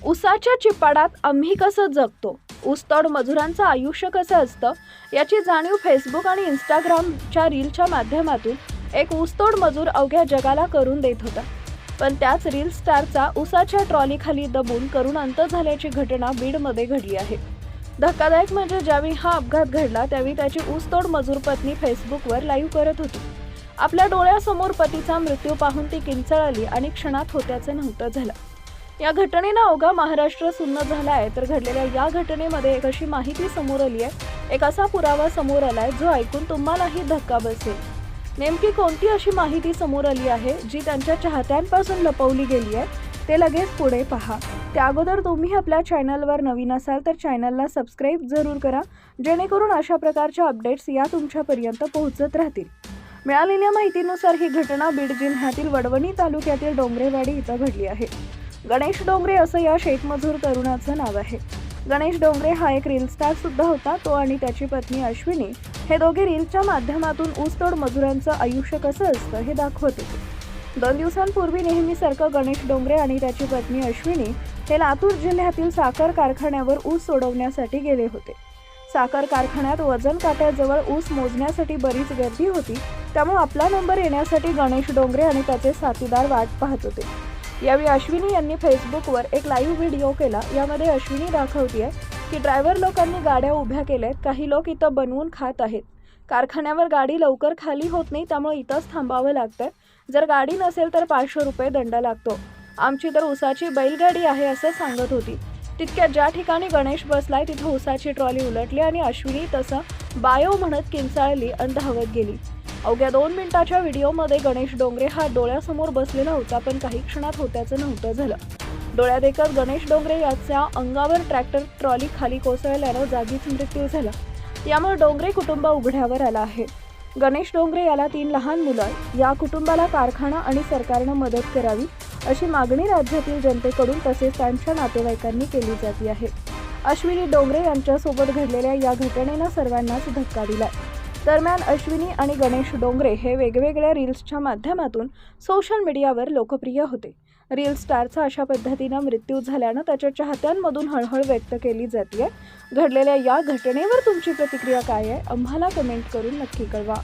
ऊसाच्या चिपाडात आम्ही कसं जगतो, ऊसतोड मजुरांचं आयुष्य कसं असतं याची जाणीव फेसबुक आणि इंस्टाग्रामच्या रीलच्या माध्यमातून एक ऊसतोड मजूर अवघ्या जगाला करून देत होता. पण त्याच रील स्टारचा ऊसाच्या ट्रॉलीखाली दबून करून अंत झाल्याची घटना बीडमध्ये घडली आहे. धक्कादायक म्हणजे ज्यावेळी हा अपघात घडला त्यावेळी त्याची ऊसतोड मजूर पत्नी फेसबुकवर लाईव्ह करत होती. आपल्या डोळ्यासमोर पतीचा मृत्यू पाहून ती किंचाळली आणि क्षणात होत्याचं नव्हतं झालं. या घटनेनं अवघा महाराष्ट्र सुन्न झाला आहे. तर घडलेल्या या घटनेमध्ये एक अशी माहिती समोर आली आहे, एक असा पुरावा समोर आलाय जो ऐकून तुम्हालाही धक्का बसेल. नेमकी कोणती अशी माहिती समोर आली आहे जी त्यांच्या चाहत्यांपासून लपवली गेली आहे ते लगेच पुढे पहा. त्या अगोदर तुम्ही आपल्या चॅनलवर नवीन असाल तर चॅनलला सबस्क्राईब जरूर करा, जेणेकरून अशा प्रकारच्या अपडेट्स या तुमच्यापर्यंत पोहोचत राहतील. मिळालेल्या माहितीनुसार ही घटना बीड जिल्ह्यातील वडवणी तालुक्यातील डोंगरेवाडी इथं घडली आहे. गणेश डोंगरे असं या शेतमजूर तरुणाचं नाव आहे. गणेश डोंगरे हा एक रील स्टार सुद्धा होता. तो आणि त्याची पत्नी अश्विनी हे दोघे रीलच्या माध्यमातून ऊसतोड मजुरांचं आयुष्य कसं असतं हे दाखवत होते. 2 दिवसांपूर्वी नेहमीसारखं गणेश डोंगरे आणि त्याची पत्नी अश्विनी हे लातूर जिल्ह्यातील साखर कारखान्यावर ऊस सोडवण्यासाठी गेले होते. साखर कारखान्यात वजन काट्याजवळ ऊस मोजण्यासाठी बरीच गर्दी होती. त्यामुळे आपला नंबर येण्यासाठी गणेश डोंगरे आणि त्याचे साथीदार वाट पाहत होते. यावेळी अश्विनी यांनी फेसबुकवर एक लाईव्ह व्हिडिओ केला. यामध्ये अश्विनी दाखवतेय की ड्रायव्हर लोकांनी गाड्या उभ्या केल्यात, काही लोक इथं बनवून खात आहेत. कारखान्यावर गाडी लवकर खाली होत नाही, त्यामुळे इथंच थांबावं लागतं. जर गाडी नसेल तर 500 रुपये दंड लागतो. आमची तर ऊसाची बैलगाडी आहे असं सांगत होती. तितक्यात ज्या ठिकाणी गणेश बसलाय तिथं ऊसाची ट्रॉली उलटली आणि अश्विनी तसं बायो म्हणत किंचाळली आणि धावत गेली. अवघ्या 2 मिनिटाच्या व्हिडिओमध्ये गणेश डोंगरे हा डोळ्यासमोर बसलेला होता, पण काही क्षणात होत्याचं नव्हतं झालं. डोळ्यात एकच गणेश डोंगरे याच्या अंगावर ट्रॅक्टर ट्रॉली खाली कोसळल्यानं जागीच मृत्यू झाला. यामुळे डोंगरे कुटुंब उघड्यावर आलं आहे. गणेश डोंगरे याला 3 लहान मुलं. या कुटुंबाला कारखाना आणि सरकारनं मदत करावी अशी मागणी राज्यातील जनतेकडून तसेच त्यांच्या नातेवाईकांनी केली जाते आहे. अश्विनी डोंगरे यांच्यासोबत घडलेल्या या घटनेनं सर्वांनाच धक्का दिलाय. दरम्यान अश्विनी आणि गणेश डोंगरे हे वेगवेगळ्या रील्सच्या माध्यमातून सोशल मीडियावर लोकप्रिय होते. रील स्टारचा अशा पद्धतीनं मृत्यू झाल्यानं त्याच्या चाहत्यांमधून हळहळ व्यक्त केली जाते. घडलेल्या या घटनेवर तुमची प्रतिक्रिया काय आहे आम्हाला कमेंट करून नक्की कळवा.